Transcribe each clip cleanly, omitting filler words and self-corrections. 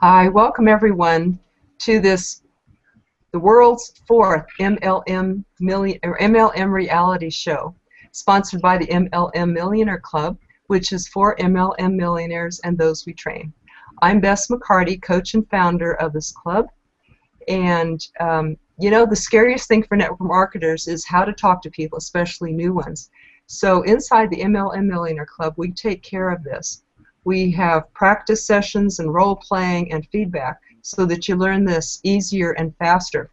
I welcome everyone to the world's fourth MLM Reality Show, sponsored by the MLM Millionaire Club, which is for MLM millionaires and those we train. I'm Bess McCarty, coach and founder of this club. And you know, the scariest thing for network marketers is how to talk to people, especially new ones. So inside the MLM Millionaire Club, we take care of this. We have practice sessions and role-playing and feedback so that you learn this easier and faster.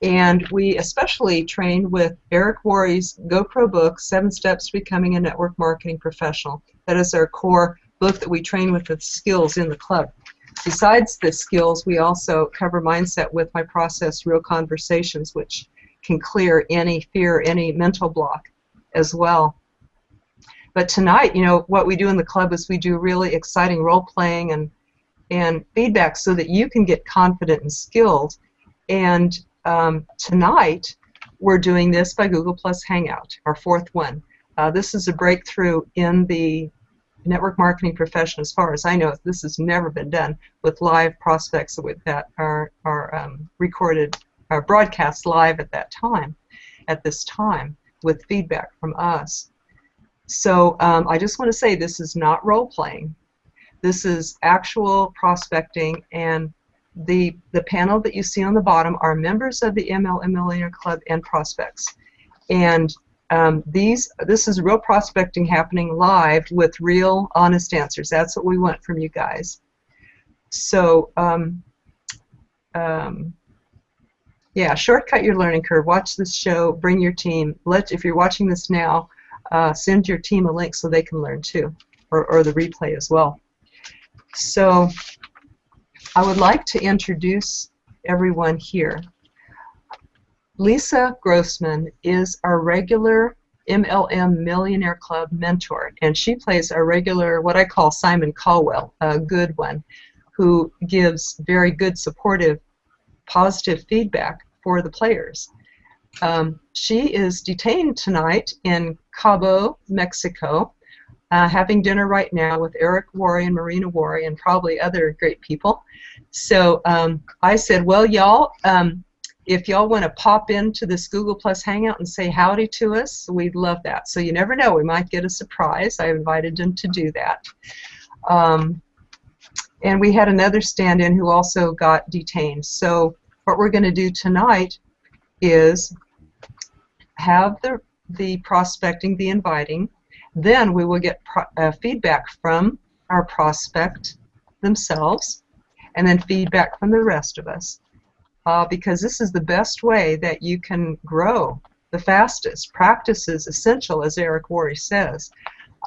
And we especially train with Eric Worre's GoPro book, 7 Steps to Becoming a Network Marketing Professional. That is our core book that we train with the skills in the club. Besides the skills, we also cover mindset with my process, Real Conversations, which can clear any fear, any mental block as well. But tonight, you know, what we do in the club is we do really exciting role-playing and feedback so that you can get confident and skilled. And tonight, we're doing this by Google Plus Hangout, our fourth one. This is a breakthrough in the network marketing profession. As far as I know, this has never been done with live prospects that are recorded, are broadcast live at this time, with feedback from us. So I just want to say this is not role-playing. This is actual prospecting, and the panel that you see on the bottom are members of the MLM Millionaire Club and prospects. And this is real prospecting happening live with real, honest answers. That's what we want from you guys. So, yeah, shortcut your learning curve. Watch this show. Bring your team. If you're watching this now, send your team a link so they can learn too, or the replay as well. So, I would like to introduce everyone here. Lisa Grossman is our regular MLM Millionaire Club mentor, and she plays our regular, what I call Simon Cowell, a good one, who gives very good, supportive, positive feedback for the players. She is detained tonight in Cabo, Mexico, having dinner right now with Eric Worre and Marina Worre and probably other great people. So I said, well, y'all, if y'all want to pop into this Google Plus Hangout and say howdy to us, we'd love that. So you never know, we might get a surprise. I invited them to do that. And we had another stand-in who also got detained. So what we're going to do tonight is have the prospecting, the inviting. Then we will get feedback from our prospect themselves, and then feedback from the rest of us. Because this is the best way that you can grow the fastest. Practice is essential, as Eric Worre says.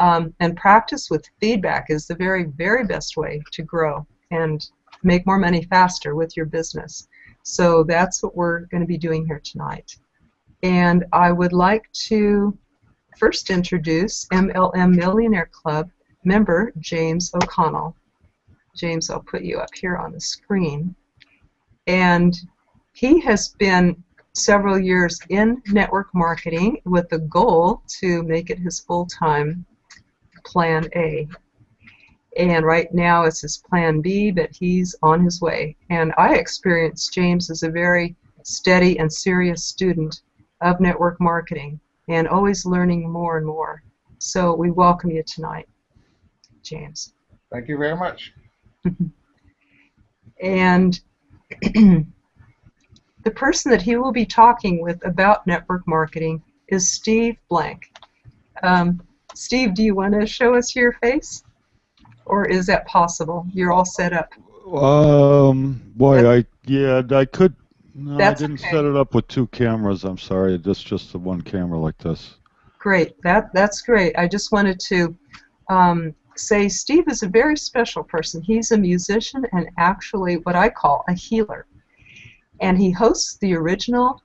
And practice with feedback is the very, very best way to grow and make more money faster with your business. So that's what we're going to be doing here tonight. And I would like to first introduce MLM Millionaire Club member James O'Connell. James, I'll put you up here on the screen. And he has been several years in network marketing with the goal to make it his full-time plan A. And right now it's his plan B, but he's on his way. And I experienced James as a very steady and serious student of network marketing and always learning more and more. So we welcome you tonight, James. Thank you very much. And the person that he will be talking with about network marketing is Steve Blank. Steve, do you want to show us your face? Or is that possible? You're all set up. Boy, I could. No, I didn't okay. set it up with 2 cameras. I'm sorry. Just the 1 camera like this. Great. That's great. I just wanted to say Steve is a very special person. He's a musician and actually what I call a healer. And he hosts the original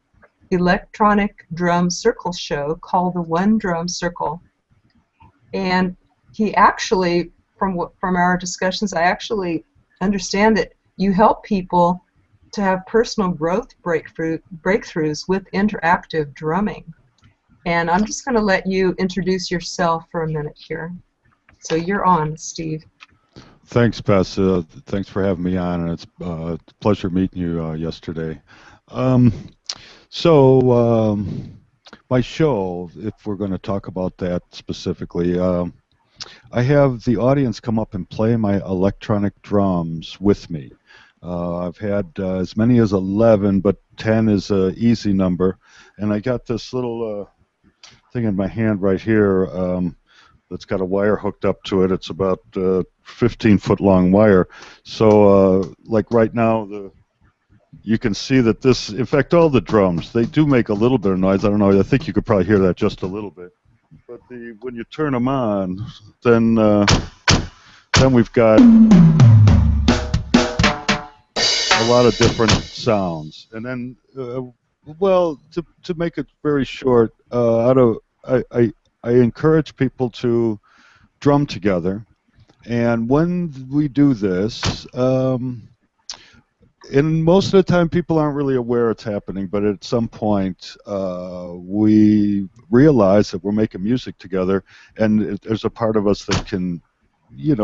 electronic drum circle show called the One Drum Circle. And he actually, from our discussions, I actually understand that you help people to have personal growth breakthroughs with interactive drumming. And I'm just going to let you introduce yourself for a minute here. So you're on, Steve. Thanks, Bess. Thanks for having me on, and it's a pleasure meeting you yesterday. Um, so, my show, if we're going to talk about that specifically, I have the audience come up and play my electronic drums with me. I've had as many as 11, but 10 is an easy number. And I got this little thing in my hand right here that's got a wire hooked up to it. It's about 15-foot long wire. So, like right now, you can see that this, in fact, all the drums, they do make a little bit of noise. I don't know, I think you could probably hear that just a little bit. But when you turn them on, then we've got a lot of different sounds. And then, well, to make it very short, I encourage people to drum together. And when we do this, and most of the time people aren't really aware it's happening, but at some point we realize that we're making music together, and there's a part of us that can,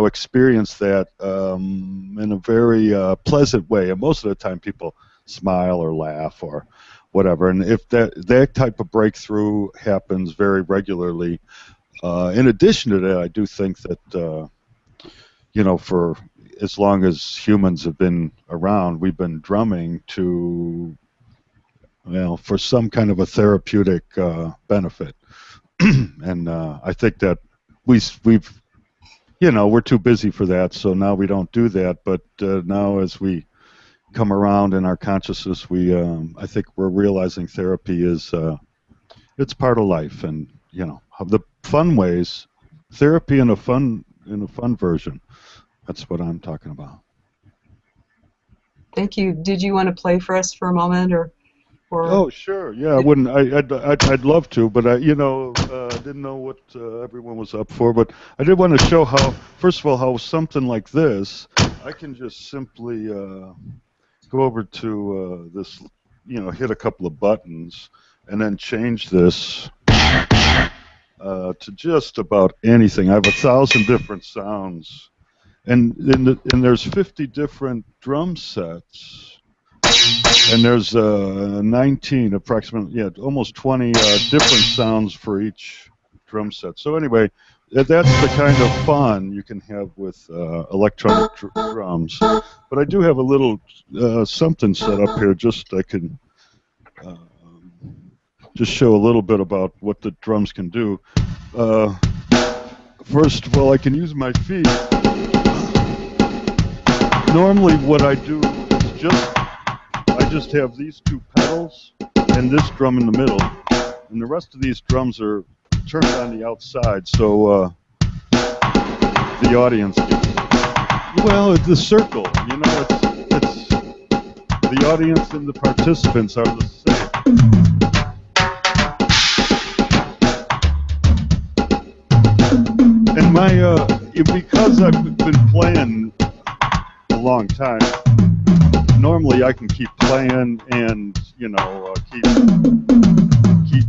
experience that in a very pleasant way. And most of the time people smile or laugh or whatever. And if that type of breakthrough happens very regularly, in addition to that, I do think that, for as long as humans have been around, we've been drumming to, for some kind of a therapeutic benefit. And I think that we've, we're too busy for that, so now we don't do that. But now as we come around in our consciousness, I think we're realizing therapy is, it's part of life. And, the fun ways, therapy in a fun version. That's what I'm talking about. Thank you. Did you want to play for us for a moment, or? Oh, sure. Yeah, I wouldn't. I'd love to, but I didn't know what everyone was up for. But I did want to show how, first of all, how something like this, I can just simply go over to this, hit a couple of buttons, and then change this to just about anything. I have 1,000 different sounds. And there's 50 different drum sets, and there's 19 approximately, almost 20 different sounds for each drum set. So anyway, that's the kind of fun you can have with electronic drums. But I do have a little something set up here, just I can just show a little bit about what the drums can do. First of all, I can use my feet. Normally what I do is I just have these two pedals and this drum in the middle, and the rest of these drums are turned on the outside, so the audience gets, it's a circle, it's the audience and the participants are the same. And because I've been playing long time, normally I can keep playing and keep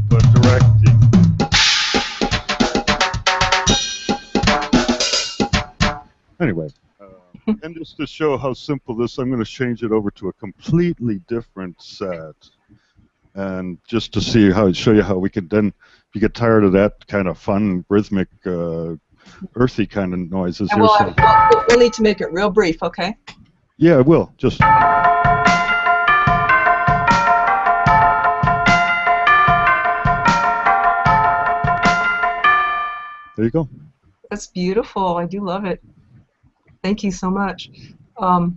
directing. Anyway, and just to show how simple this, I'm going to change it over to a completely different set, and just to show you how we can then, if you get tired of that kind of fun rhythmic earthy kind of noises. And we'll need to make it real brief, okay? Yeah, I will. Just. There you go. That's beautiful. I do love it. Thank you so much. I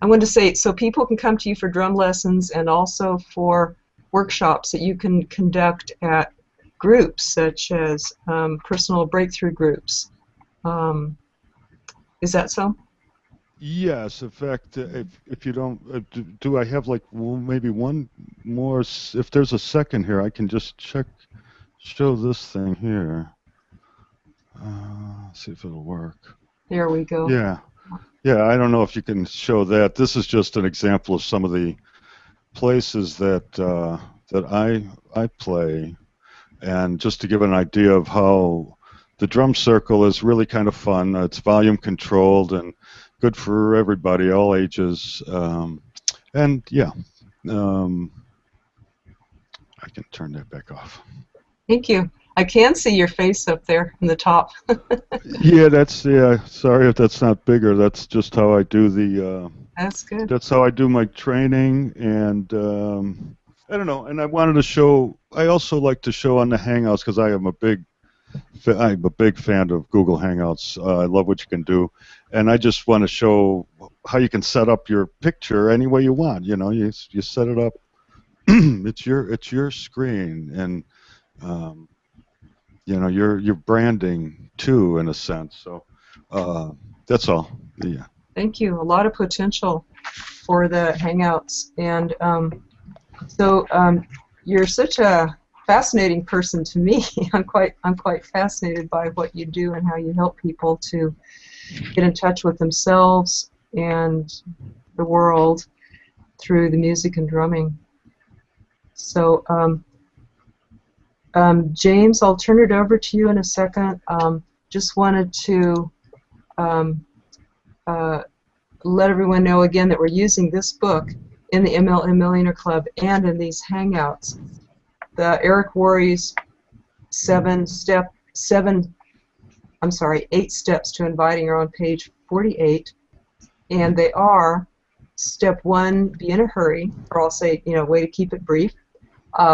want to say, so people can come to you for drum lessons and also for workshops that you can conduct at groups, such as personal breakthrough groups. Is that so? Yes. In fact, if you don't, do I have like maybe one more? If there's a second here, I can just show this thing here. See if it'll work. There we go. Yeah. Yeah, I don't know if you can show that. This is just an example of some of the places that I play, and just to give an idea of how the drum circle is really kind of fun. It's volume controlled and good for everybody, all ages. And yeah, I can turn that back off. Thank you. I can see your face up there in the top. Yeah, sorry if that's not bigger. That's just how I do That's good. that's how I do my training, and I don't know. And I wanted to show. I also like to show on the Hangouts because I'm a big fan of Google Hangouts. I love what you can do, and I just want to show how you can set up your picture any way you want. You know, you set it up. It's your screen, and you know, you're branding too, in a sense. So that's all. Yeah. Thank you. A lot of potential for the Hangouts, and so you're such a fascinating person to me. I'm quite fascinated by what you do and how you help people to get in touch with themselves and the world through the music and drumming. So James, I'll turn it over to you in a second. Just wanted to let everyone know again that we're using this book in the MLM Millionaire Club and in these Hangouts. The Eric Worre's 8 steps to inviting are on page 48, and they are: step 1, be in a hurry, or I'll say, way to keep it brief.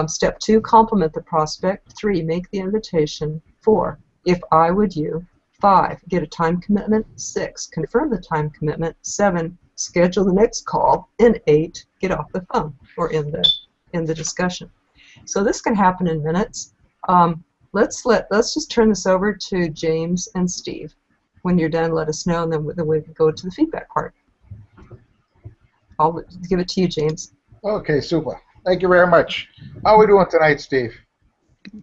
Step 2, compliment the prospect. 3, make the invitation. 4, if I would you. 5, get a time commitment. 6, confirm the time commitment. 7, schedule the next call. And 8, get off the phone or in the discussion. So this can happen in minutes. Let's just turn this over to James and Steve. When you're done, let us know, and then we can go to the feedback part. I'll give it to you, James. Okay, super. Thank you very much. How are we doing tonight, Steve?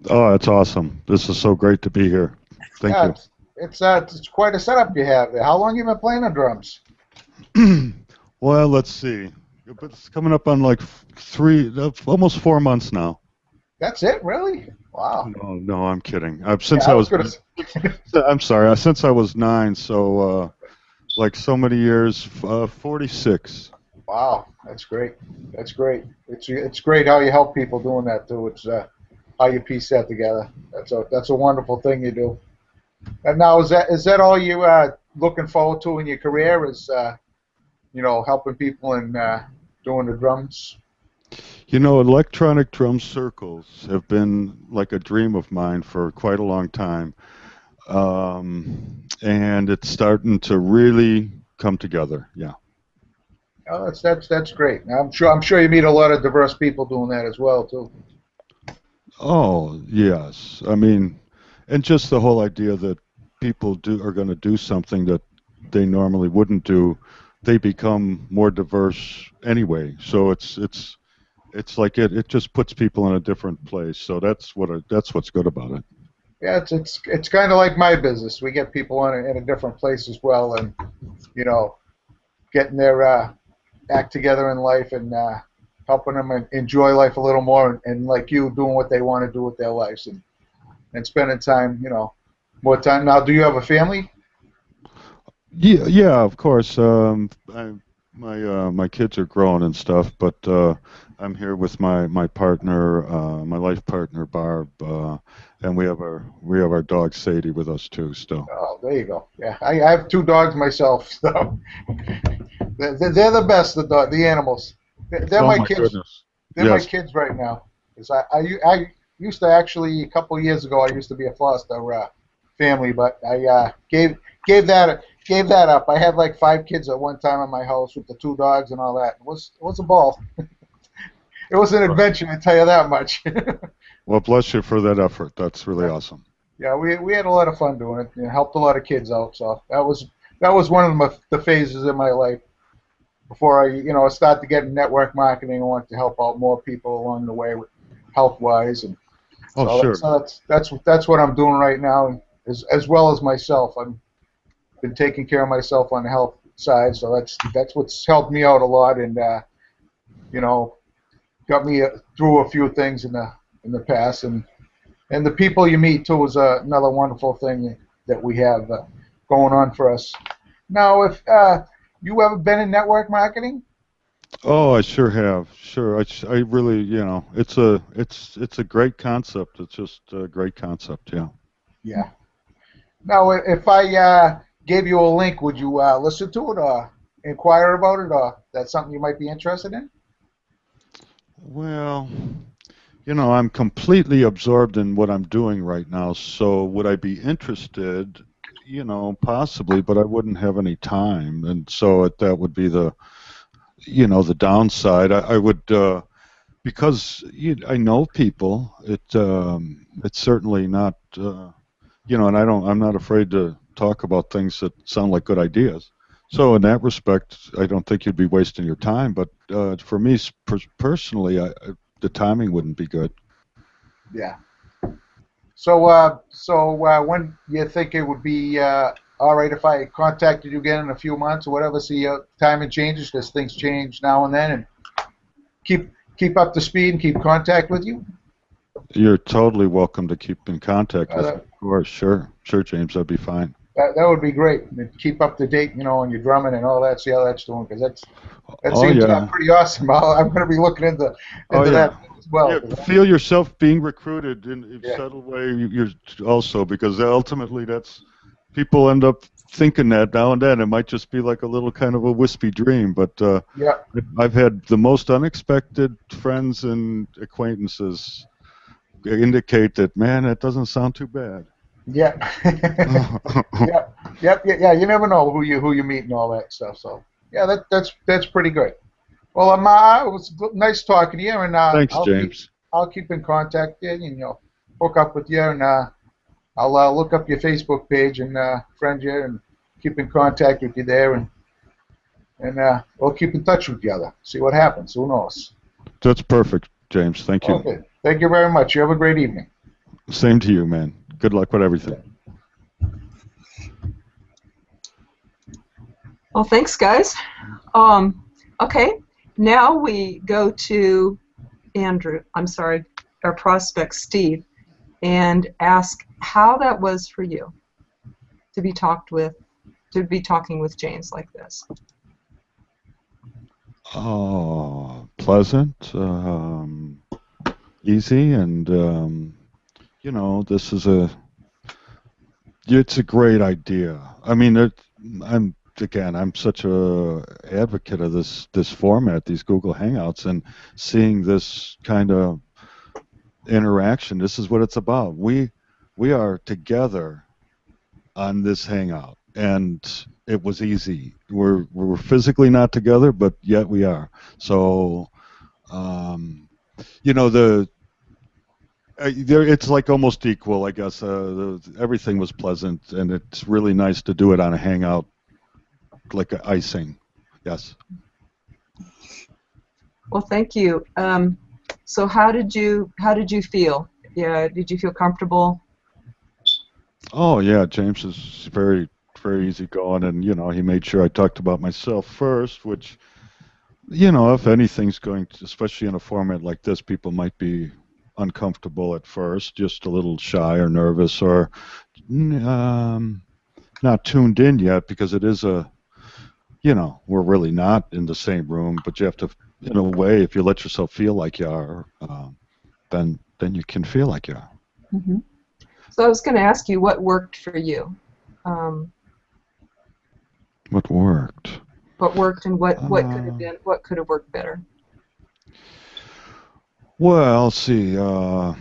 Oh, it's awesome. This is so great to be here. Thank you. It's quite a setup you have there. How long have you been playing the drums? Well, let's see. It's coming up on like almost 4 months now. That's it, really? Wow. No, I'm kidding. Since I was I'm sorry. Since I was 9, so like so many years, 46. Wow, that's great. That's great. It's great how you help people doing that too. It's how you piece that together. That's a wonderful thing you do. And now, is that all you looking forward to in your career? Is helping people and doing the drums? Electronic drum circles have been like a dream of mine for quite a long time, and it's starting to really come together. Yeah. Oh, that's great. I'm sure you meet a lot of diverse people doing that as well too. Oh yes, I mean, and just the whole idea that people are going to do something that they normally wouldn't do, they become more diverse anyway. So it's like it just puts people in a different place. So that's what's good about it. Yeah, it's kind of like my business. We get people in a different place as well, and getting their act together in life and helping them enjoy life a little more, and like you, doing what they want to do with their lives and spending time, more time. Now, do you have a family? Yeah, of course. My kids are grown and stuff, but I'm here with my partner, my life partner Barb, and we have our dog Sadie with us too. Still. Oh, there you go. Yeah, I have 2 dogs myself, so they're the best. The animals. They're my kids. Goodness. They're my kids right now. I used to actually, a couple of years ago, I used to be a foster family, but I gave that up. I had like 5 kids at one time in my house with the 2 dogs and all that. It was a ball. It was an adventure, I tell you that much. Well, bless you for that effort. That's really awesome. Yeah, we had a lot of fun doing it. Helped a lot of kids out. So that was one of the phases in my life before I started to get in network marketing. I wanted to help out more people along the way, health-wise, and sure. That's what I'm doing right now, and as well as myself. I've been taking care of myself on the health side, so that's what's helped me out a lot, and got me through a few things in the past, and And the people you meet too is another wonderful thing that we have going on for us. Now, if you ever been in network marketing? Oh, I sure have. Sure, I really, it's a great concept. It's just a great concept. Yeah. Yeah. Now, if I gave you a link, would you listen to it or inquire about it, or that's something you might be interested in? Well, I'm completely absorbed in what I'm doing right now. So would I be interested? Possibly, but I wouldn't have any time, and so that would be the downside. I would. Because I know people, it's certainly not, and I'm not afraid to talk about things that sound like good ideas. So in that respect, I don't think you'd be wasting your time. But for me personally, the timing wouldn't be good. Yeah. When you think it would be all right if I contacted you again in a few months or whatever, see timing changes because things change now and then, and keep up to speed and keep contact with you? You're totally welcome to keep in contact with me, That, of course. Sure, James, that'd be fine. that would be great. And keep up to date, on your drumming and all that. See how that's doing because that Oh seems yeah. pretty awesome. I'm going to be looking into Oh that yeah. as well. Yeah, feel yourself being recruited in a Yeah, subtle way. You're also, because ultimately that's people end up thinking that now and then. It might just be like a little kind of a wispy dream, but yeah, I've had the most unexpected friends and acquaintances indicate that, man, that doesn't sound too bad. yeah, yeah, yeah. You never know who you meet and all that stuff. So yeah, that's pretty good. Well, it was nice talking to you, and Thanks, James. I'll keep in contact with you, and hook up with you, and I'll look up your Facebook page and friend you, and keep in contact with you there, and we'll keep in touch with each other. See what happens. Who knows? That's perfect, James. Thank you. Okay. Thank you very much. You have a great evening. Same to you, man. Good luck with everything. Well, thanks, guys. Okay, now we go to Andrew. I'm sorry, our prospect, Steve, and ask how that was for you to be talking with James like this. Oh, pleasant, easy, and this is it's a great idea. I mean, I'm such a advocate of this format, these Google Hangouts, and seeing this kind of interaction. This is what it's about. We are together on this Hangout, and it was easy. We're physically not together, but yet we are. So, it's like almost equal, I guess. Everything was pleasant, and it's really nice to do it on a Hangout, like icing. Yes. Well, thank you. So how did you feel? Yeah, did you feel comfortable? Oh yeah, James is very, very easygoing, and he made sure I talked about myself first, which, if anything's going to, especially in a format like this, people might be uncomfortable at first, just a little shy or nervous, or not tuned in yet, because it is we're really not in the same room, but you have to, in a way, if you let yourself feel like you are, then you can feel like you are. Mm-hmm. So I was going to ask you what worked for you. What worked? What worked, and what could have worked better? Well, see. The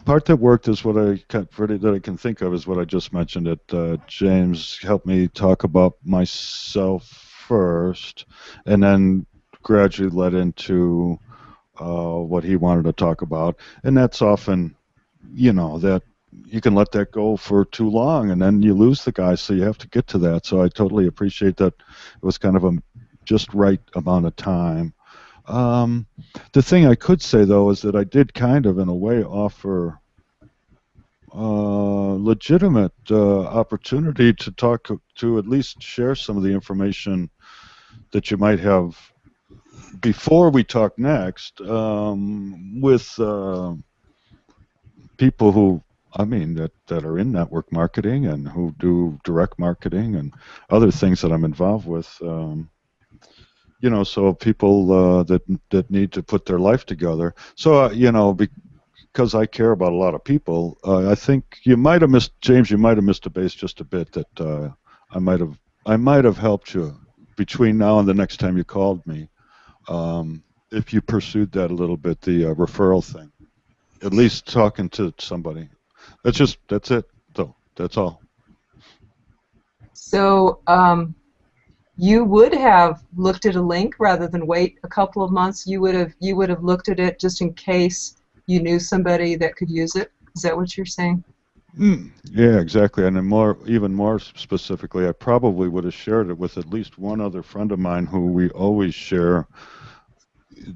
part that worked is that I can think of is what I just mentioned. That James helped me talk about myself first, and then gradually led into what he wanted to talk about, and that's often, that you can let that go for too long, and then you lose the guy. So you have to get to that. So I totally appreciate that. It was kind of a just right amount of time. The thing I could say, though, is that I did kind of, in a way, offer legitimate opportunity to talk, to at least share some of the information that you might have before we talk next, with people who, I mean, that are in network marketing and who do direct marketing and other things that I'm involved with. You know, so people that need to put their life together. So you know, because I care about a lot of people, I think you might have missed, James. You might have missed a base just a bit. That I might have helped you between now and the next time you called me, if you pursued that a little bit, the referral thing. At least talking to somebody. That's it. Though that's all. So you would have looked at a link rather than wait a couple of months. You would have looked at it just in case you knew somebody that could use it. Is that what you're saying? Yeah, exactly. And then even more specifically, I probably would have shared it with at least one other friend of mine who we always share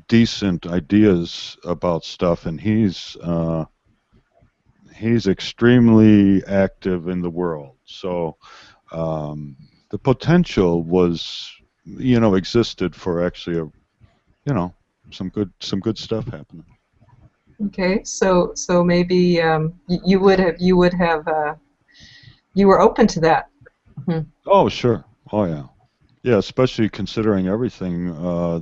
decent ideas about stuff, and he's extremely active in the world. So the potential was, you know, existed for actually you know, some good stuff happening. Okay, so maybe you were open to that. Mm-hmm. Oh, sure. Oh, yeah. Yeah, especially considering everything.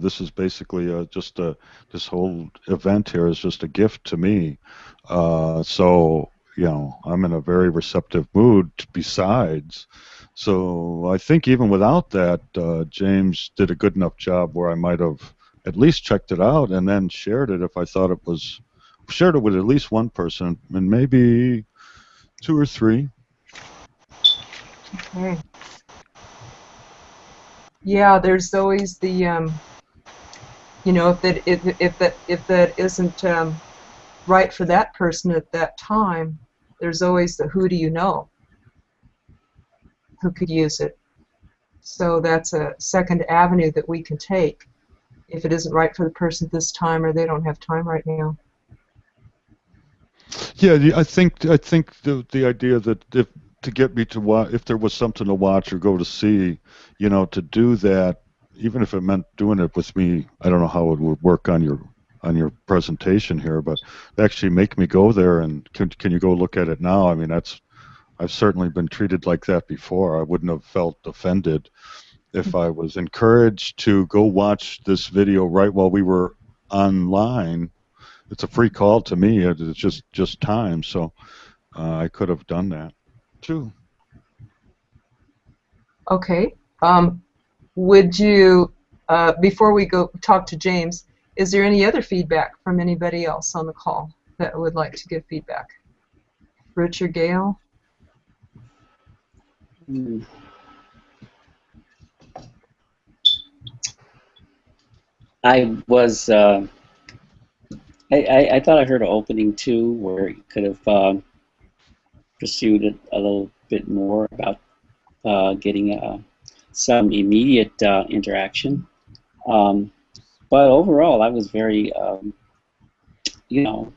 This is basically this whole event here is just a gift to me. So, you know, I'm in a very receptive mood besides. So I think even without that, James did a good enough job where I might have at least checked it out and then shared it if I thought shared it with at least one person and maybe two or three. Okay. Yeah, there's always the you know, if that isn't right for that person at that time, there's always the who do you know who could use it. So that's a second avenue that we can take if it isn't right for the person at this time or they don't have time right now. Yeah, I think the idea that if to get me to watch, if there was something to watch or go to see, you know, to do that, even if it meant doing it with me, I don't know how it would work on your presentation here, but actually make me go there and can you go look at it now? I mean, I've certainly been treated like that before. I wouldn't have felt offended if I was encouraged to go watch this video right while we were online. It's a free call to me. It's just time, so I could have done that too. Okay. Would you, before we go talk to James, is there any other feedback from anybody else on the call that would like to give feedback? Richard, Gale? I was I thought I heard an opening too where you could have pursued it a little bit more about getting some immediate interaction. But overall, I was very, you know,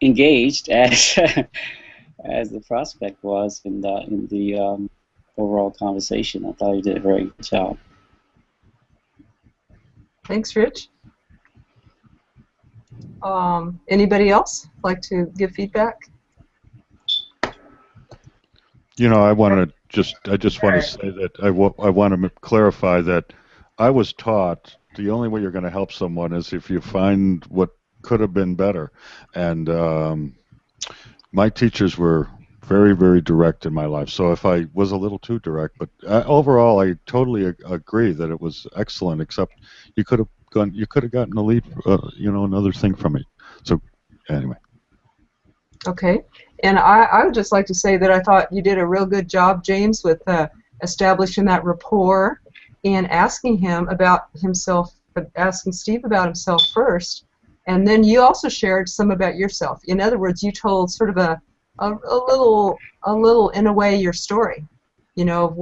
engaged as as the prospect was in the overall conversation. I thought he did a very good job. Thanks, Rich. Anybody else like to give feedback? You know, I just want to say that I want to clarify that I was taught the only way you're going to help someone is if you find what could have been better, and my teachers were very, very direct in my life. So if I was a little too direct, but overall, I totally agree that it was excellent. Except you could have gotten a lead, you know, another thing from it. So anyway. Okay, and I would just like to say that I thought you did a real good job, James, with establishing that rapport and asking him about himself, asking Steve about himself first, and then you also shared some about yourself. In other words, you told sort of a little in a way your story, you know, of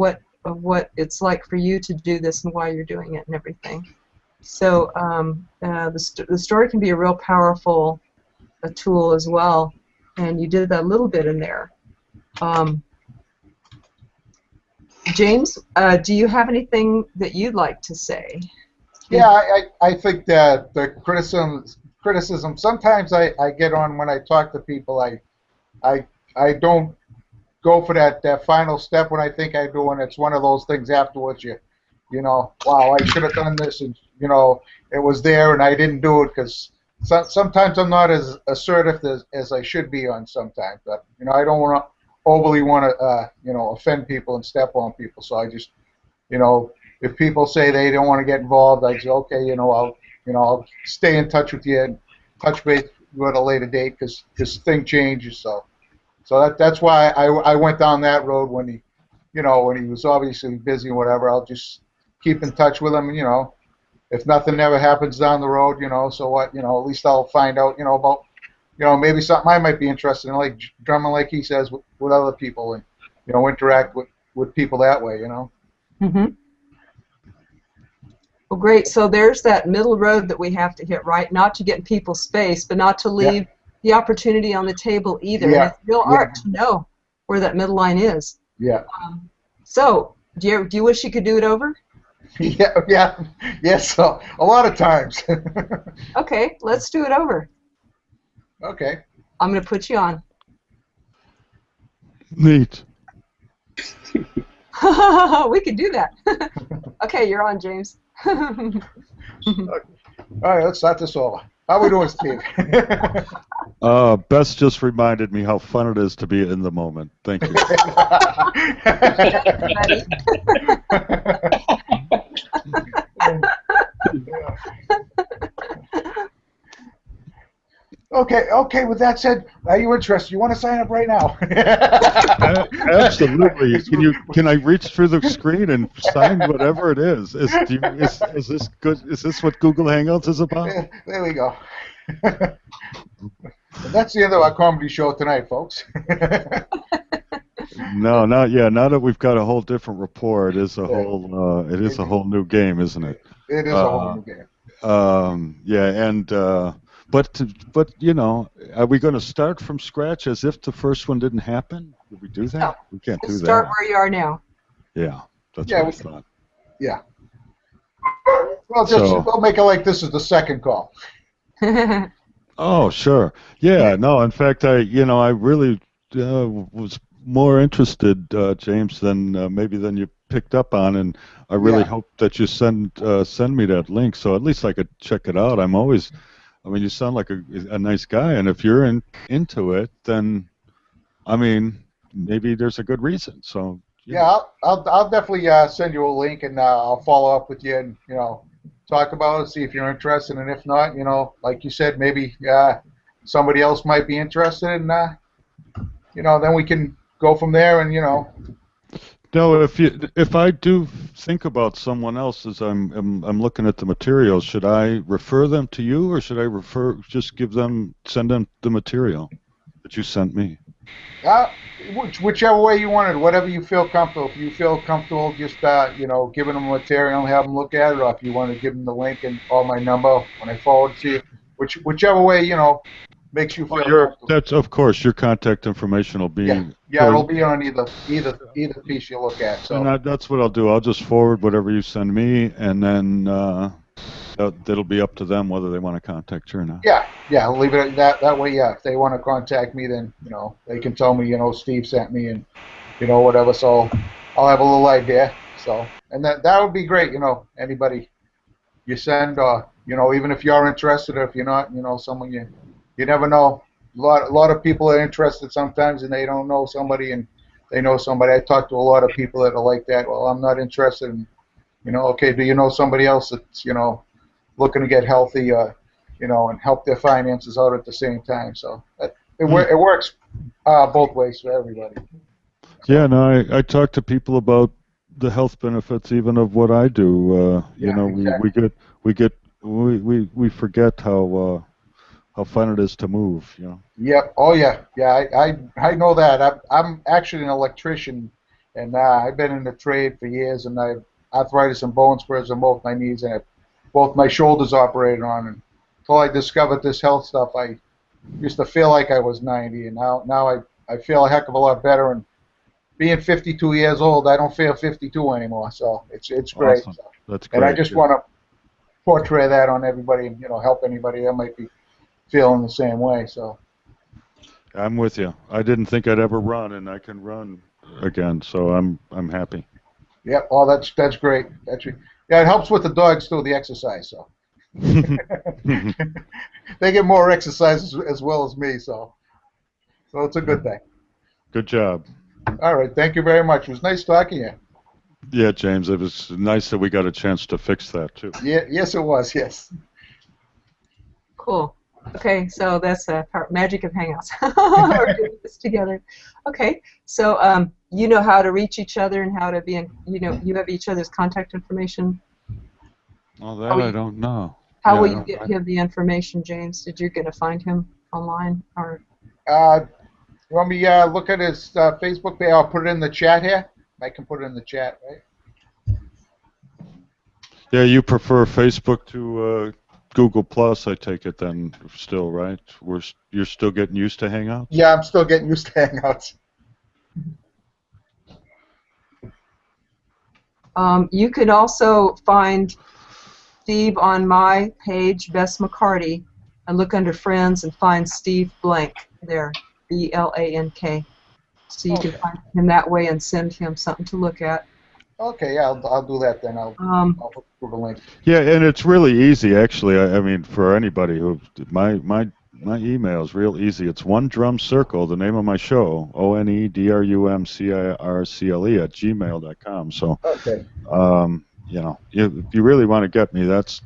what it's like for you to do this and why you're doing it and everything. So the story can be a real powerful tool as well. And you did that a little bit in there. James, do you have anything that you'd like to say? Yeah, I think that the criticism. Sometimes I get on when I talk to people. I don't go for that final step when I think I do, and it's one of those things afterwards. Wow, I should have done this, and it was there, and I didn't do it because sometimes I'm not as assertive as I should be on sometimes. But I don't overly want to offend people and step on people. So I just if people say they don't want to get involved, I say okay, I'll stay in touch with you and touch base at a later date because thing changes. So that's why I went down that road when he was obviously busy or whatever. I'll just keep in touch with him, and if nothing ever happens down the road, so what, at least I'll find out, about, maybe something I might be interested in, like drumming, like he says, with other people, and interact with people that way, Mm-hmm. Well, great. So there's that middle road that we have to hit, right? Not to get in people's space, but not to leave the opportunity on the table either. Yeah. And it's real art to know where that middle line is. Yeah. So do you wish you could do it over? Yes. So a lot of times. Okay, let's do it over. Okay. I'm going to put you on. Neat. We could do that. Okay, you're on, James. All right, let's start this over. How are we doing, Steve? Bess just reminded me how fun it is to be in the moment. Thank you. Okay. With that said, are you interested? You want to sign up right now? Absolutely. Can I reach through the screen and sign whatever it is? Is this good? Is this what Google Hangouts is about? There we go. That's the end of our comedy show tonight, folks. No, not yet. Now that we've got a whole different rapport, it is a whole new game, isn't it? It is a whole new game. But are we going to start from scratch as if the first one didn't happen? Did we do that? No. We can't do that. Start where you are now. Yeah, that's what I thought. Yeah. Well, we'll make it like this is the second call. Oh, sure. Yeah, no, in fact, I really was more interested, James, than maybe than you picked up on, and I really hope that you send me that link so at least I could check it out. You sound like a nice guy, and if you're into it, then, maybe there's a good reason. So I'll definitely send you a link, and I'll follow up with you, and talk about it, see if you're interested, and if not, like you said, maybe somebody else might be interested, and then we can go from there, and No, if I do think about someone else as I'm looking at the materials, should I refer them to you, or should I send them the material that you sent me? Whichever way you want it, whatever you feel comfortable. If you feel comfortable just giving them material and have them look at it, or if you want to give them the link and my number when I forward it to you, whichever way makes you feel comfortable. That's, of course, your contact information will be. Yeah, it'll be on either piece you look at. So and that's what I'll do. I'll just forward whatever you send me, and then that'll be up to them whether they want to contact you or not. Yeah, I'll leave it at that way. Yeah, if they want to contact me, then they can tell me Steve sent me, and whatever. So I'll have a little idea. So and that would be great. Anybody you send, or even if you're interested, or if you're not, someone you never know. A lot of people are interested sometimes, and they don't know somebody, and they know somebody. I talk to a lot of people that are like that. Well, I'm not interested in, okay, do you know somebody else that's, looking to get healthy, and help their finances out at the same time? So it works both ways for everybody. Yeah, no, I talk to people about the health benefits even of what I do. Exactly. we forget how fun it is to move. Yep. Oh yeah. I know that. I'm actually an electrician, and I've been in the trade for years, and I have arthritis and bone spurs on both my knees, and both my shoulders operated on. And until I discovered this health stuff, I used to feel like I was 90, and now I feel a heck of a lot better. And being 52 years old, I don't feel 52 anymore. So it's great. Awesome. That's great. And I just want to portray that on everybody, and help anybody that might be feeling the same way. So. I'm with you. I didn't think I'd ever run, and I can run again, so I'm happy. Yep. Oh, that's great. Yeah, it helps with the dogs too, the exercise. So they get more exercise as well as me. So it's a good thing. Good job. All right. Thank you very much. It was nice talking to you. Yeah, James. It was nice that we got a chance to fix that too. Yeah. Yes, it was. Yes. Cool. Okay, so that's the magic of Hangouts. We're doing this together. Okay, so you know how to reach each other and how to be in, you have each other's contact information. Well, that I don't know. How will you get him the information, James? Did you going to find him online or? You want me look at his Facebook page? I'll put it in the chat here. I can put it in the chat, right? Yeah, you prefer Facebook to Google Plus, I take it then, still, right? You're still getting used to Hangouts? Yeah, I'm still getting used to Hangouts. You can also find Steve on my page, Bess McCarty, and look under Friends and find Steve Blank there, B-L-A-N-K. So you can find him that way and send him something to look at. Okay, yeah, I'll do that then. I'll look for the link. Yeah, and it's really easy, actually. I mean, for anybody who my email is real easy. It's One Drum Circle, the name of my show, ONEDRUMCIRCLE at gmail.com. So, if you really want to get me, that's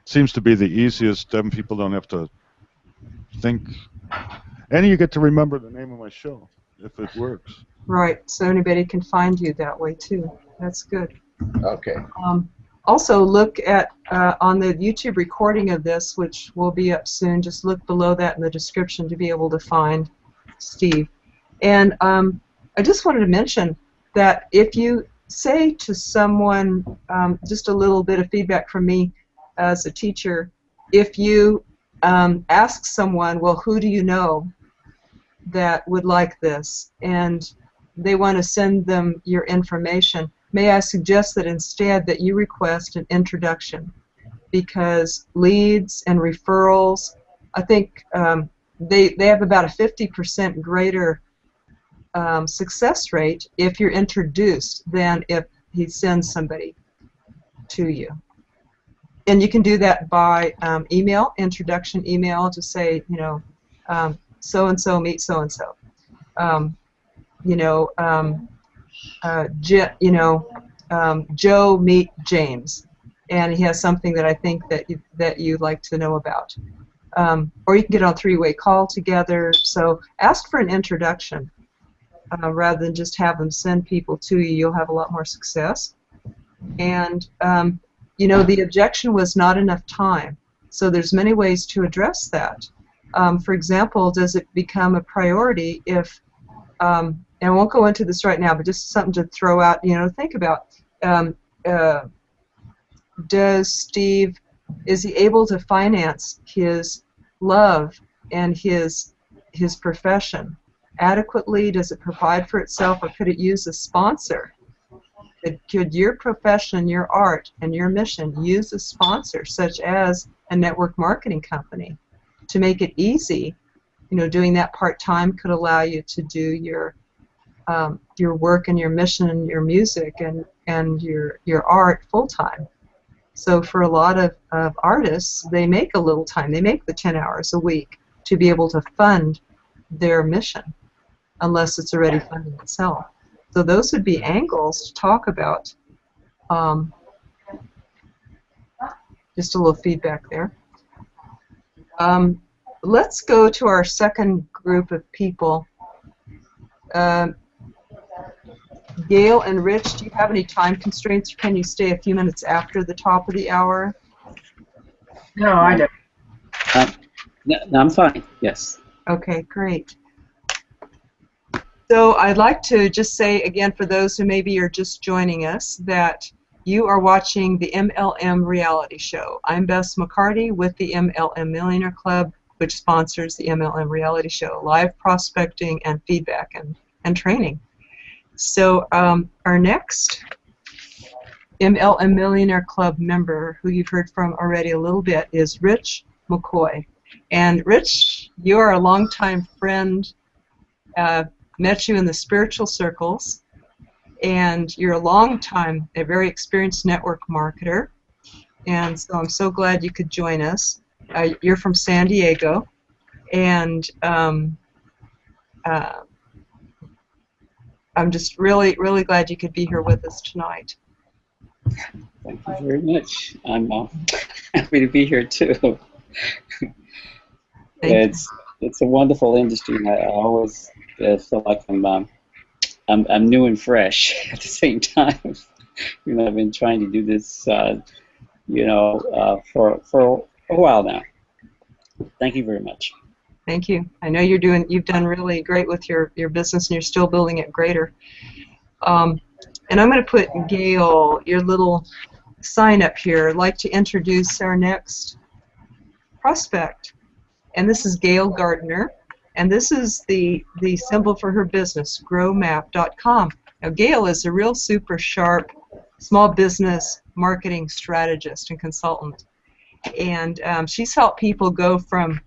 seems to be the easiest. Then people don't have to think, and you get to remember the name of my show if it works. Right, so anybody can find you that way too. That's good. Okay. Also, look at on the YouTube recording of this, which will be up soon. Just look below that in the description to be able to find Steve. And I just wanted to mention that if you say to someone, just a little bit of feedback from me as a teacher, if you ask someone, well, who do you know that would like this, and they want to send them your information, may I suggest that instead that you request an introduction, because leads and referrals, I think they have about a 50% greater success rate if you're introduced than if he sends somebody to you. And you can do that by email, introduction email, to say, so-and-so meet so-and-so. Joe meet James, and he has something that I think that you'd like to know about. Or you can get on a three-way call together. So ask for an introduction rather than just have them send people to you. You'll have a lot more success. And the objection was not enough time. So there's many ways to address that. For example, does it become a priority if and I won't go into this right now, but just something to throw out, think about. Does Steve, is he able to finance his love and his profession adequately? Does it provide for itself, or could it use a sponsor? Could your profession, your art, and your mission use a sponsor, such as a network marketing company, to make it easy? Doing that part-time could allow you to do your work and your mission and your music and your art full-time. So for a lot of artists, they make a little time. They make the 10 hours a week to be able to fund their mission, unless it's already funding itself. So those would be angles to talk about. Just a little feedback there. Let's go to our second group of people. Gail and Rich, do you have any time constraints, or can you stay a few minutes after the top of the hour? No, I don't. No, I'm fine, yes. Okay, great. So I'd like to just say again, for those who maybe are just joining us, that you are watching the MLM Reality Show. I'm Bess McCarty with the MLM Millionaire Club, which sponsors the MLM Reality Show, live prospecting and feedback and training. So our next MLM Millionaire Club member, who you've heard from already a little bit, is Rich McCoy. And Rich, you are a longtime friend, met you in the spiritual circles, and you're a very experienced network marketer. And so I'm so glad you could join us. You're from San Diego, and I'm just really, really glad you could be here with us tonight. Thank you very much. I'm happy to be here too. It's a wonderful industry, and I always feel like I'm new and fresh at the same time. I've been trying to do this, for a while now. Thank you very much. Thank you. I know you've done really great with your business, and you're still building it greater. And I'm going to put Gail, your little sign up here. I'd like to introduce our next prospect. And this is Gail Gardner. And this is the symbol for her business, growmap.com. Now, Gail is a real super sharp small business marketing strategist and consultant. And she's helped people go from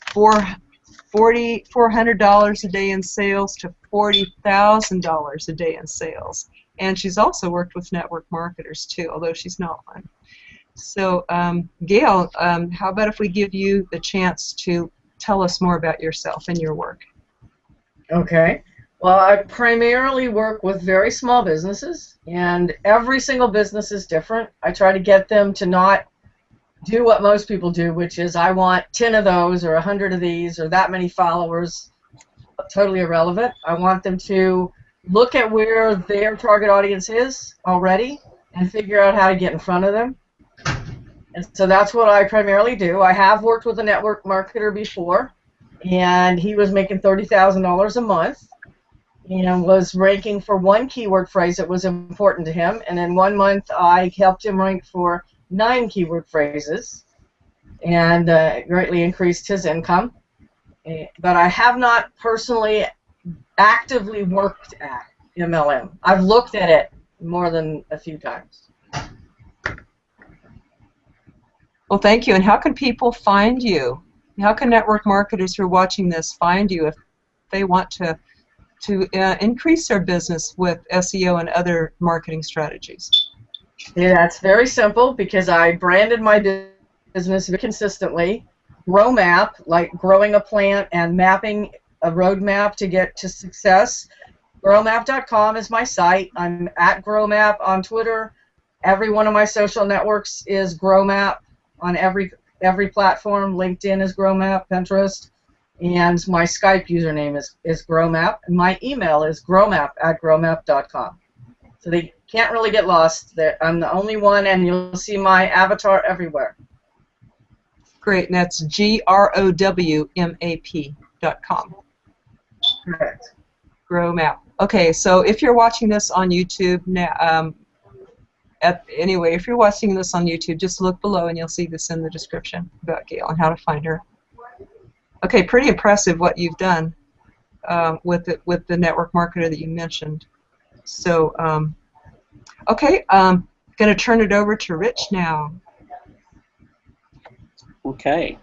$400 a day in sales to $40,000 a day in sales. And she's also worked with network marketers too, although she's not one. So Gail, how about if we give you the chance to tell us more about yourself and your work? Okay. Well, I primarily work with very small businesses, and every single business is different. I try to get them to not do what most people do, which is I want 10 of those or 100 of these or that many followers. Totally irrelevant. I want them to look at where their target audience is already and figure out how to get in front of them. And so that's what I primarily do. I have worked with a network marketer before, and he was making $30,000 a month and was ranking for one keyword phrase that was important to him. And in 1 month, I helped him rank for 9 keyword phrases and greatly increased his income. But I have not personally actively worked at MLM. I've looked at it more than a few times. Well, thank you. And how can people find you? How can network marketers who are watching this find you if they want to increase their business with SEO and other marketing strategies? Yeah, that's very simple because I branded my business very consistently. GrowMap, like growing a plant and mapping a roadmap to get to success. GrowMap.com is my site. I'm at GrowMap on Twitter. Every one of my social networks is GrowMap on every platform. LinkedIn is GrowMap, Pinterest, and my Skype username is GrowMap. And my email is growmap@growmap.com. So they can't really get lost. I'm the only one, and you'll see my avatar everywhere. Great, and that's growmap.com. Correct. GrowMap. Okay, so if you're watching this on YouTube now, anyway, if you're watching this on YouTube, just look below and you'll see this in the description about Gail and how to find her. Okay, pretty impressive what you've done with the network marketer that you mentioned. So, okay, I'm going to turn it over to Rich now. Okay.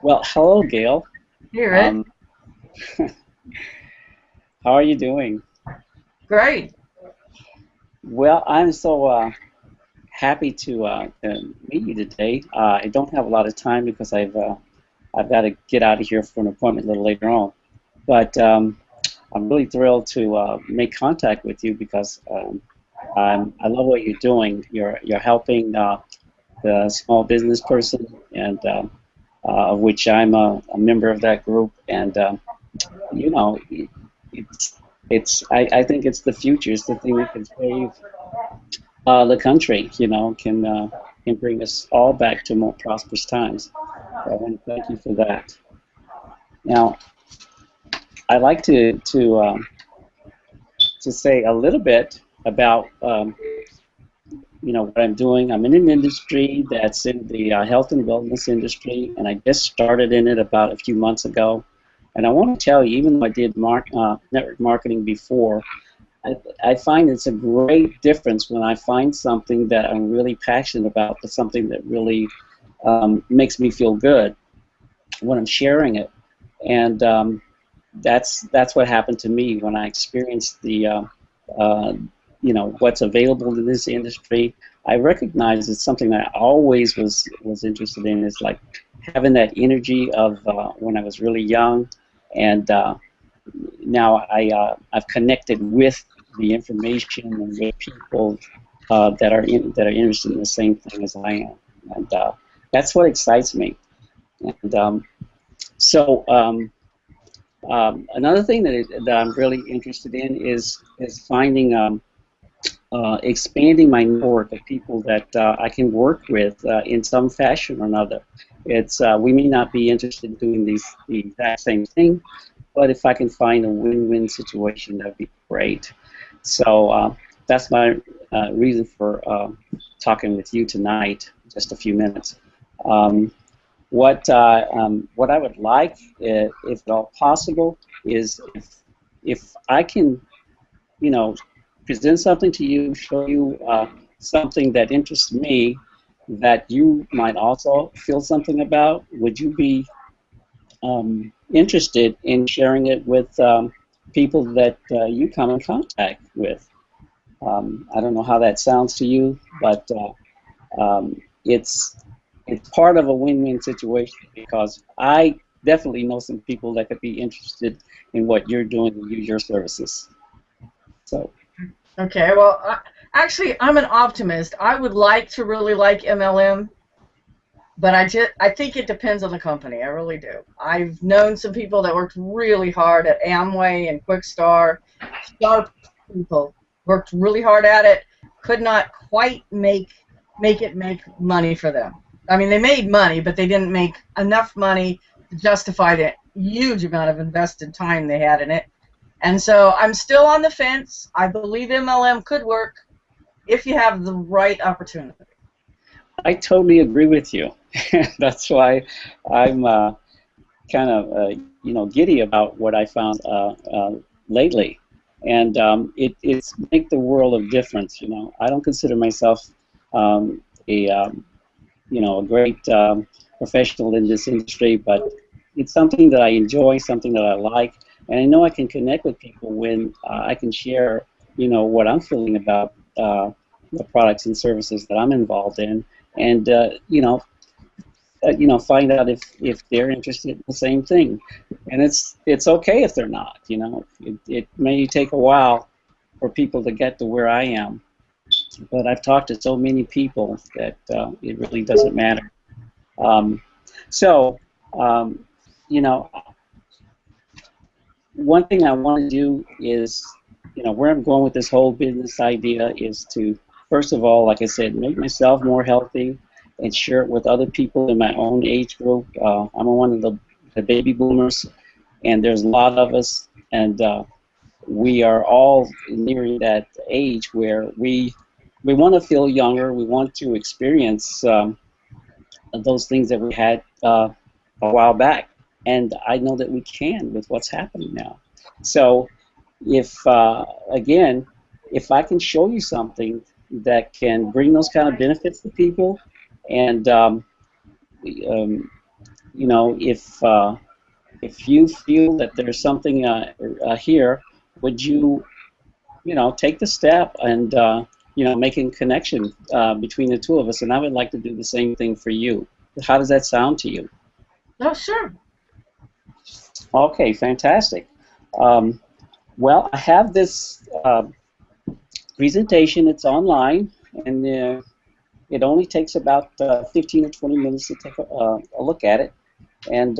Well, hello, Gail. Hey, Rich. How are you doing? Great. Well, I'm so happy to meet you today. I don't have a lot of time because I've got to get out of here for an appointment a little later on. But I'm really thrilled to make contact with you because I love what you're doing. You're helping the small business person, and of which I'm a member of that group. And you know, I think it's the future. It's the thing that can save the country. You know, can bring us all back to more prosperous times. So I want to thank you for that. Now, I'd like to say a little bit about what I'm doing. I'm in an industry that's in the health and wellness industry, and I just started in it about a few months ago. And I want to tell you, even though I did network marketing before, I find it's a great difference when I find something that I'm really passionate about, but something that really makes me feel good when I'm sharing it, and that's what happened to me when I experienced the what's available in this industry. I recognize it's something that I always was interested in. Is like having that energy of when I was really young, and now I've connected with the information and with people that are interested in the same thing as I am, and that's what excites me. And another thing that I'm really interested in is finding expanding my network of people that I can work with in some fashion or another. It's we may not be interested in doing the exact same thing, but if I can find a win-win situation, that'd be great. So that's my reason for talking with you tonight. Just a few minutes. What I would like, if at all possible, is if I can, present something to you, show you something that interests me, that you might also feel something about. Would you be interested in sharing it with people that you come in contact with? I don't know how that sounds to you, but it's part of a win-win situation, because I definitely know some people that could be interested in what you're doing and use your services. So. Okay, well, actually, I'm an optimist. I would like to really like MLM, but I think it depends on the company. I really do. I've known some people that worked really hard at Amway and Quickstar. Sharp people worked really hard at it, could not quite make it make money for them. I mean, they made money, but they didn't make enough money to justify the huge amount of invested time they had in it. And so I'm still on the fence. I believe MLM could work if you have the right opportunity. I totally agree with you. That's why I'm kind of giddy about what I found lately, and it's make the world of difference. I don't consider myself a great professional in this industry, but it's something that I enjoy, something that I like, and I know I can connect with people when I can share, what I'm feeling about the products and services that I'm involved in, and find out if they're interested in the same thing, and it's okay if they're not. It may take a while for people to get to where I am, but I've talked to so many people that it really doesn't matter. One thing I want to do is, where I'm going with this whole business idea is to, first of all, like I said, make myself more healthy and share it with other people in my own age group. I'm one of the baby boomers, and there's a lot of us, and we are all nearing that age where we want to feel younger. We want to experience those things that we had a while back, and I know that we can with what's happening now. So if I can show you something that can bring those kind of benefits to people, and if you feel that there's something here, would you take the step and making connection between the two of us? And I would like to do the same thing for you. How does that sound to you? Oh, sure. Okay, fantastic. Well, I have this presentation. It's online, and it only takes about 15 or 20 minutes to take a look at it. And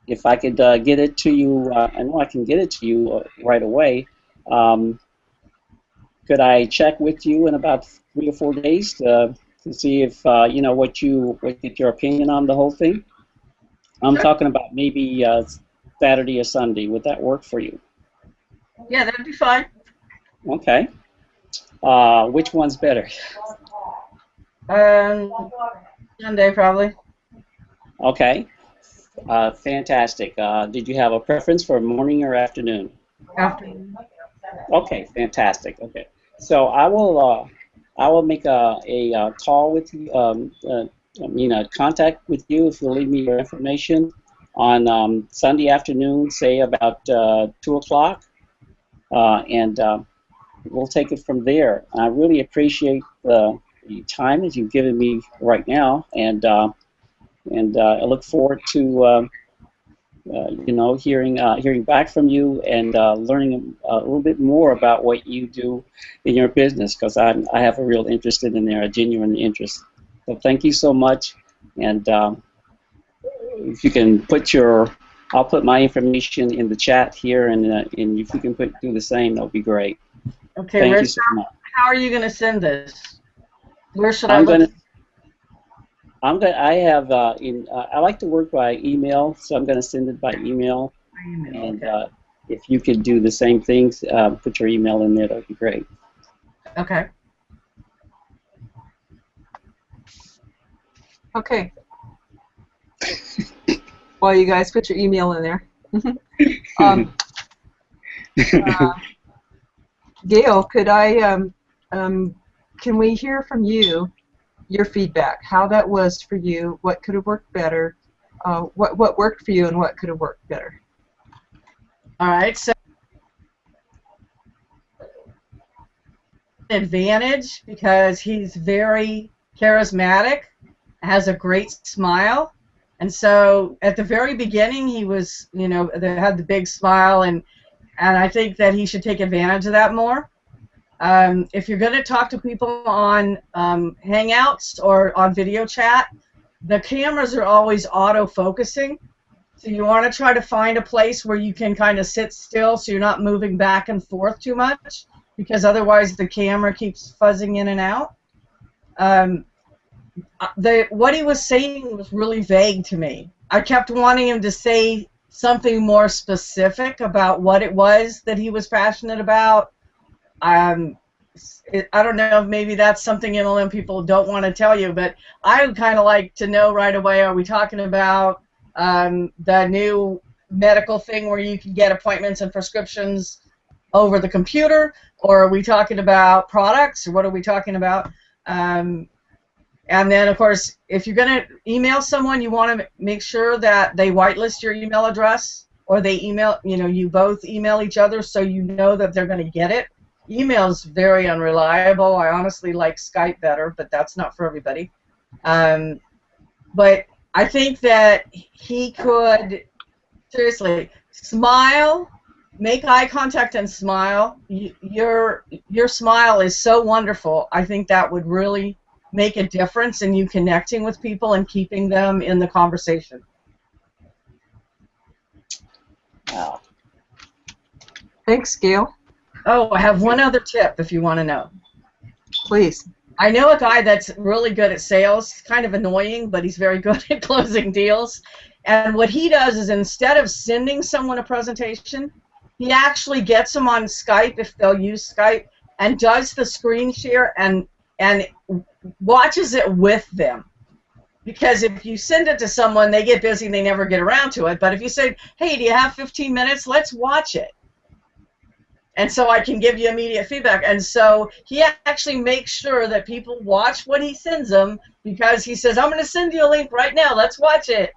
if I could get it to you, I know I can get it to you right away. Could I check with you in about 3 or 4 days to see if what your opinion on the whole thing? I'm talking about maybe Saturday or Sunday. Would that work for you? Yeah, that'd be fine. Okay. Which one's better? Sunday probably. Okay. Fantastic. Did you have a preference for morning or afternoon? Afternoon. Okay, fantastic. Okay. So I will I will make a call with you, contact with you if you'll leave me your information on Sunday afternoon, say about 2 o'clock, and we'll take it from there. I really appreciate the time that you've given me right now, and I look forward to hearing back from you and learning a little bit more about what you do in your business, because I have a real interest in there, a genuine interest. So thank you so much, and if you can I'll put my information in the chat here, and if you can do the same, that would be great. Okay, thank Rich, you so much. how are you going to send this? Where should I look? I like to work by email, so I'm going to send it by email. And okay. If you could do the same things, put your email in there, that would be great. Okay. Okay. Well, you guys put your email in there. Gail, could can we hear from you, your feedback, how that was for you, what could have worked better, what worked for you and what could have worked better? All right, so advantage because he's very charismatic, has a great smile, and so at the very beginning he was, they had the big smile, and I think that he should take advantage of that more. If you're going to talk to people on Hangouts or on video chat, the cameras are always auto-focusing, so you want to try to find a place where you can kind of sit still so you're not moving back and forth too much, because otherwise the camera keeps fuzzing in and out. What he was saying was really vague to me. I kept wanting him to say something more specific about what it was that he was passionate about. I don't know if maybe that's something MLM people don't want to tell you, but I would kind of like to know right away, are we talking about the new medical thing where you can get appointments and prescriptions over the computer, or are we talking about products, or what are we talking about? And then, of course, if you're going to email someone, you want to make sure that they whitelist your email address, or they email, you both email each other so you know that they're going to get it. Email is very unreliable. I honestly like Skype better, but that's not for everybody. But I think that he could, seriously, smile, make eye contact and smile. Your smile is so wonderful. I think that would really make a difference in you connecting with people and keeping them in the conversation. Wow. Thanks, Gail. Oh, I have one other tip if you want to know. Please. I know a guy that's really good at sales. He's kind of annoying, but he's very good at closing deals. And what he does is, instead of sending someone a presentation, he actually gets them on Skype, if they'll use Skype, and does the screen share and watches it with them. Because if you send it to someone, they get busy and they never get around to it. But if you say, hey, do you have 15 minutes? Let's watch it. And so I can give you immediate feedback. And so he actually makes sure that people watch what he sends them, because he says, I'm going to send you a link right now. Let's watch it.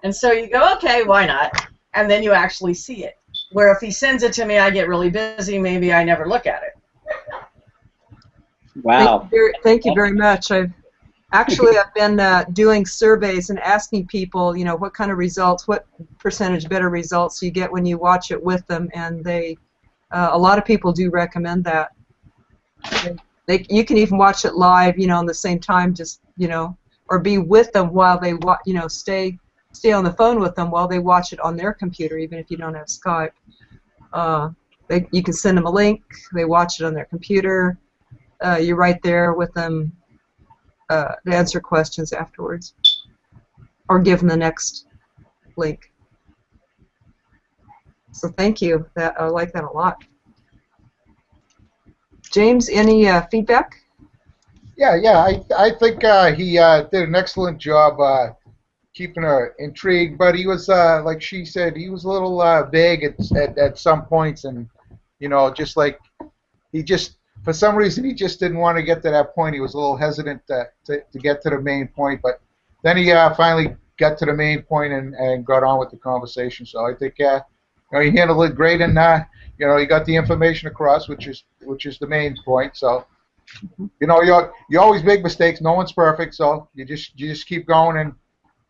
And so you go, okay, why not? And then you actually see it. Where if he sends it to me, I get really busy. Maybe I never look at it. Wow. Thank you very much. I've been doing surveys and asking people, what kind of results, what percentage better results you get when you watch it with them, and a lot of people do recommend that. You can even watch it live, on the same time, just or be with them while they stay on the phone with them while they watch it on their computer, even if you don't have Skype. You can send them a link. They watch it on their computer. You're right there with them to answer questions afterwards, or give them the next link. So thank you. I like that a lot. James, any feedback? Yeah. I think he did an excellent job keeping her intrigued, but he was, like she said, he was a little vague at some points, and just like he just for some reason he just didn't want to get to that point. He was a little hesitant to get to the main point, but then he finally got to the main point and got on with the conversation. So I think you know, he handled it great, and you know, he got the information across, which is the main point. So you know, you always make mistakes. No one's perfect, so you just keep going, and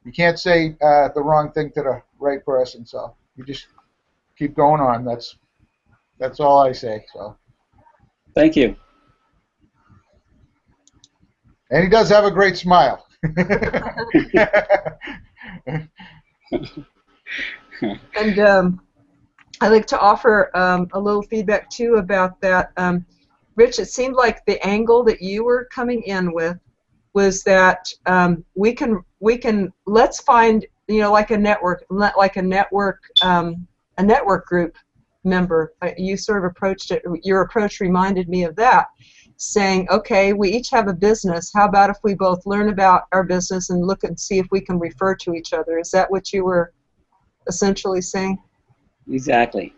you can't say the wrong thing to the right person. So you just keep going on. That's all I say. So. Thank you. And he does have a great smile. And I'd like to offer a little feedback too about that. Rich, it seemed like the angle that you were coming in with was that we can let's find, you know, like a network group member. You sort of approached it. Your approach reminded me of that, saying, okay, we each have a business. How about if we both learn about our business and look and see if we can refer to each other? Is that what you were essentially saying? Exactly.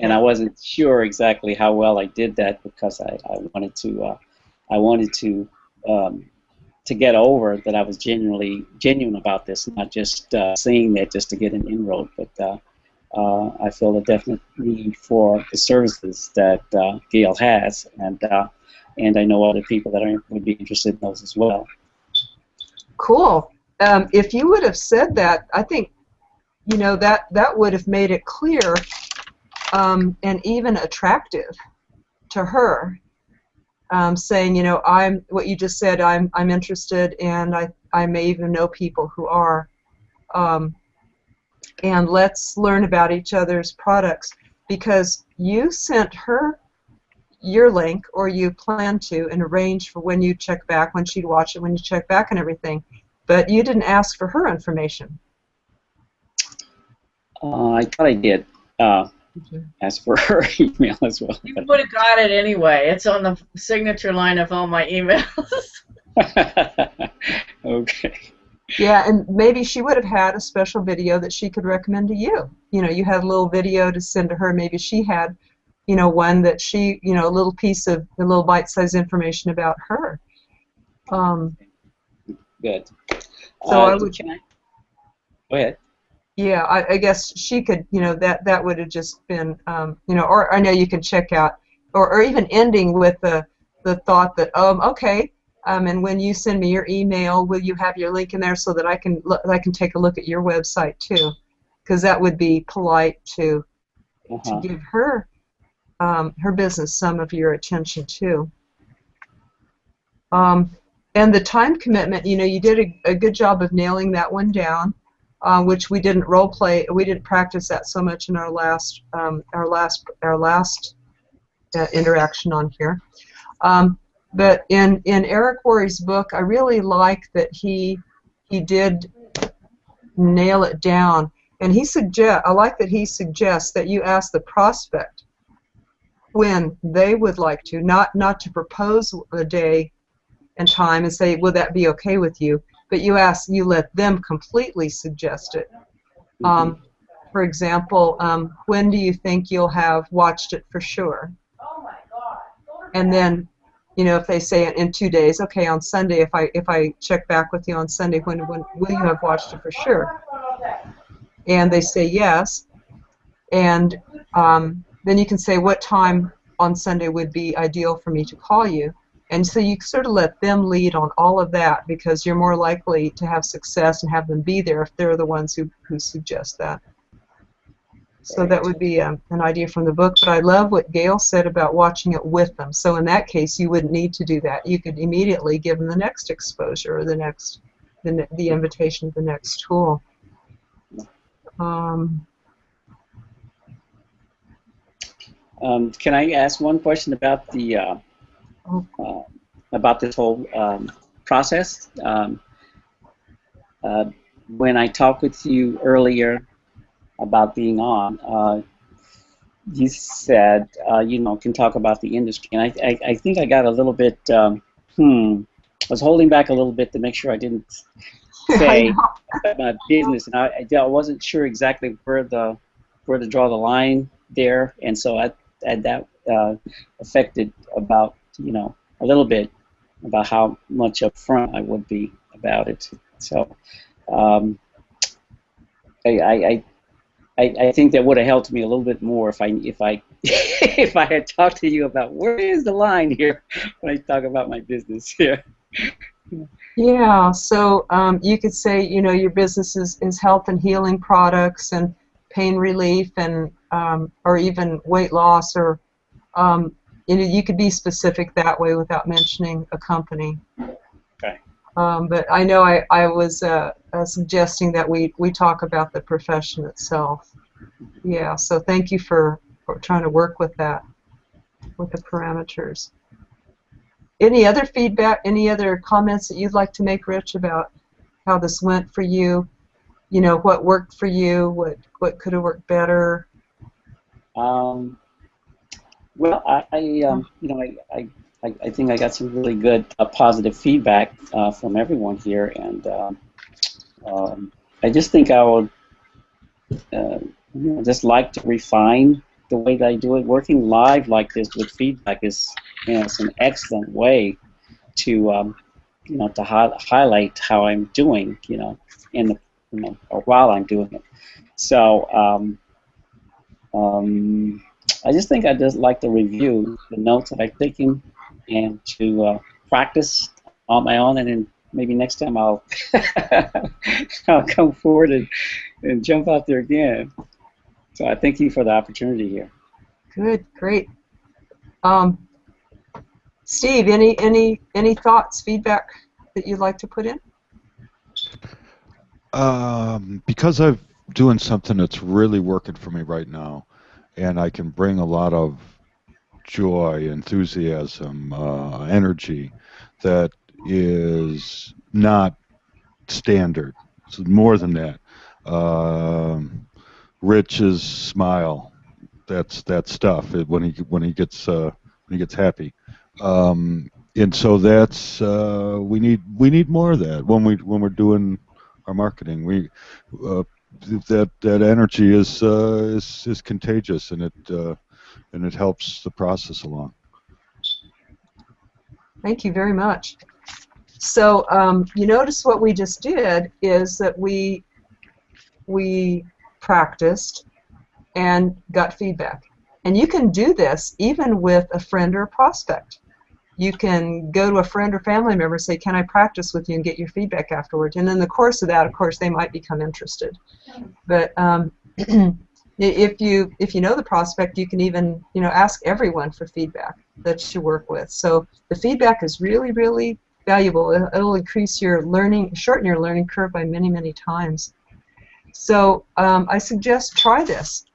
And I wasn't sure exactly how well I did that, because I wanted to get over that I was genuine about this, not just saying that just to get an inroad, but I feel a definite need for the services that Gail has, and I know other people that would be interested in those as well. Cool. If you would have said that, I think, you know, that would have made it clear and even attractive to her, saying, you know, what you just said, I'm interested, and I may even know people who are, and let's learn about each other's products, because you sent her your link, or you plan to, and arrange for when you check back, when she'd watch it, when you check back and everything, but you didn't ask for her information. I thought I did ask for her email as well. You would have got it anyway. It's on the signature line of all my emails. Okay. Yeah, and maybe she would have had a special video that she could recommend to you. You know, you had a little video to send to her. Maybe she had, you know, one that she, you know, a little piece of a little bite-sized information about her. Good. So I would. Go ahead. Yeah, I guess she could, you know, that would have just been, you know, or I know you can check out, or even ending with the thought that, okay, and when you send me your email, will you have your link in there so that I can take a look at your website too, because that would be polite to give her business some of your attention too. And the time commitment, you know, you did a good job of nailing that one down. Which we didn't role play. We didn't practice that so much in our last interaction on here. But in Eric Worre's book, I really like that he did nail it down, and I like that he suggests that you ask the prospect when they would like to, not to propose a day and time and say, will that be okay with you? But you let them completely suggest it. For example, when do you think you'll have watched it for sure? And then, you know, if they say in 2 days, okay, on Sunday, if I check back with you on Sunday, when will you have watched it for sure? And they say yes, and then you can say, what time on Sunday would be ideal for me to call you? And so you sort of let them lead on all of that, because you're more likely to have success and have them be there if they're the ones who suggest that. So that would be an idea from the book. But I love what Gail said about watching it with them. So in that case, you wouldn't need to do that. You could immediately give them the next exposure, or the invitation of the next tool. Can I ask one question about about this whole process? When I talked with you earlier about being on, you said, you know, can talk about the industry, and I think I got a little bit, I was holding back a little bit to make sure I didn't say about business, and I wasn't sure exactly where to draw the line there, and so that affected about, you know, a little bit about how much upfront I would be about it. So I think that would have helped me a little bit more if I if I had talked to you about where is the line here when I talk about my business here. Yeah, so you could say, you know, your business is health and healing products and pain relief and or even weight loss, or you know, you could be specific that way without mentioning a company. Okay. But I know I was suggesting that we talk about the profession itself. Yeah, so thank you for trying to work with that, with the parameters. Any other feedback, any other comments that you'd like to make, Rich, about how this went for you? You know, what worked for you, what could have worked better? Well, you know, I think I got some really good positive feedback from everyone here, and I just think I would you know, just like to refine the way that I do it. Working live like this with feedback is, you know, it's an excellent way to you know, to highlight how I'm doing, you know, in the, you know, or while I'm doing it. So I just think I just like to review the notes that I've taken and to practice on my own, and then maybe next time I'll I'll come forward and jump out there again. So I thank you for the opportunity here. Good, great. Steve, any thoughts, feedback that you'd like to put in? Because I'm doing something that's really working for me right now, and I can bring a lot of joy, enthusiasm, energy that is not standard. It's more than that. Rich's smile, that's that stuff. When he gets happy, and so that's we need more of that when we're doing our marketing. That energy is contagious, and it helps the process along. Thank you very much. So you notice what we just did is that we practiced and got feedback. And you can do this even with a friend or a prospect. You can go to a friend or family member and say, can I practice with you, and get your feedback afterwards. And in the course of that, of course, they might become interested. But if you know the prospect, you can even, you know, ask everyone for feedback that you work with. So the feedback is really, really valuable. It'll increase your learning, shorten your learning curve by many, many times. So I suggest try this.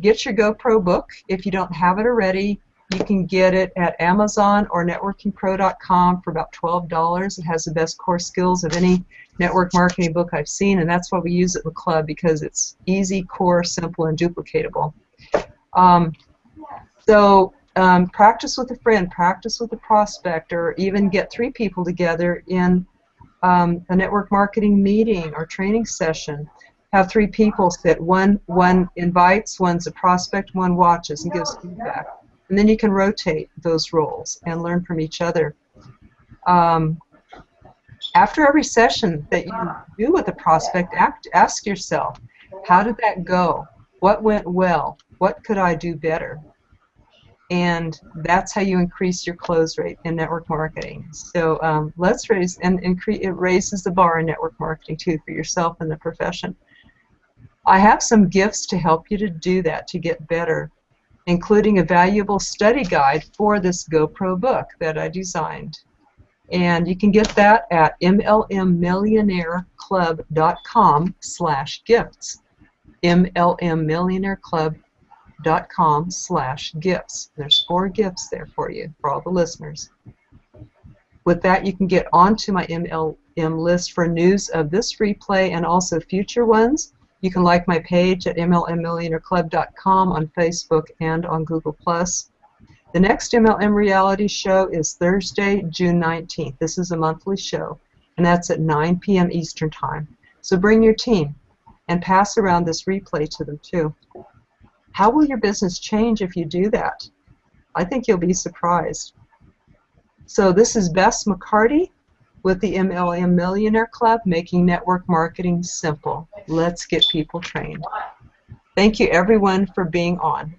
Get your GoPro book. If you don't have it already, you can get it at Amazon or networkingpro.com for about $12. It has the best core skills of any network marketing book I've seen, and that's why we use it in the club, because it's easy, core, simple, and duplicatable. Practice with a friend, practice with a prospect, or even get 3 people together in a network marketing meeting or training session. Have 3 people sit. One invites, one's a prospect, one watches and gives feedback. And then you can rotate those roles and learn from each other. After every session that you do with a prospect, ask yourself, how did that go? What went well? What could I do better? And that's how you increase your close rate in network marketing. So let's raise and increase. It raises the bar in network marketing too for yourself and the profession. I have some gifts to help you to do that, to get better, including a valuable study guide for this GoPro book that I designed. And you can get that at MLMMillionaireclub.com/gifts. MLMMillionaireclub.com/gifts. There's 4 gifts there for you, for all the listeners. With that, you can get onto my MLM list for news of this replay and also future ones. You can like my page at MLMMillionaireclub.com on Facebook and on Google+. The next MLM reality show is Thursday, June 19th. This is a monthly show, and that's at 9 p.m. Eastern Time. So bring your team and pass around this replay to them too. How will your business change if you do that? I think you'll be surprised. So this is Bess McCarty with the MLM Millionaire Club, making network marketing simple. Let's get people trained. Thank you, everyone, for being on.